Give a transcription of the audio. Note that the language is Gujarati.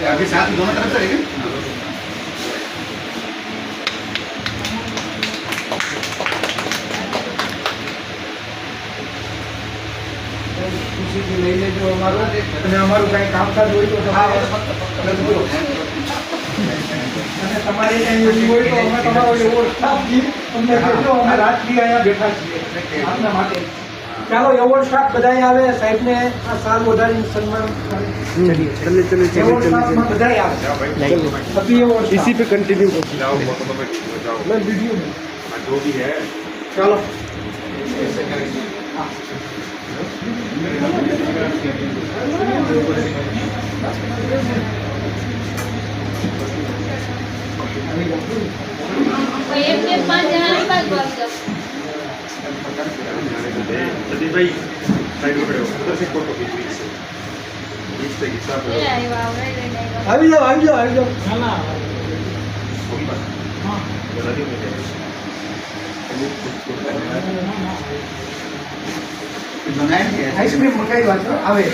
अभी साथ दोनों तरफ चलेंगे। ખુશીથી લઈ લેજો અમારું અને અમારું કાંઈ કામકાજ હોય તો અને તમારે કંઈ એવું હોય તો અમે તમારો એવો સ્ટાફ છીએ અમને કહેજો અમે રાતથી અહીંયા બેઠા છીએ આપના માટે ચાલો એવો સ્ટાફ બધાય આવે સાહેબને આ સાલ વધારીને સન્માન બધાય આવે अभी ये इसी पे कंटिन्यू मैं वीडियो में जो भी है चलो भाई साइड में खड़े हो उधर से फोटो खींच बीच से આવી જાઓ ના ના होगी बात हाँ जल्दी हो जाए આઈસ્ક્રીમ મકાઈ વાત આવે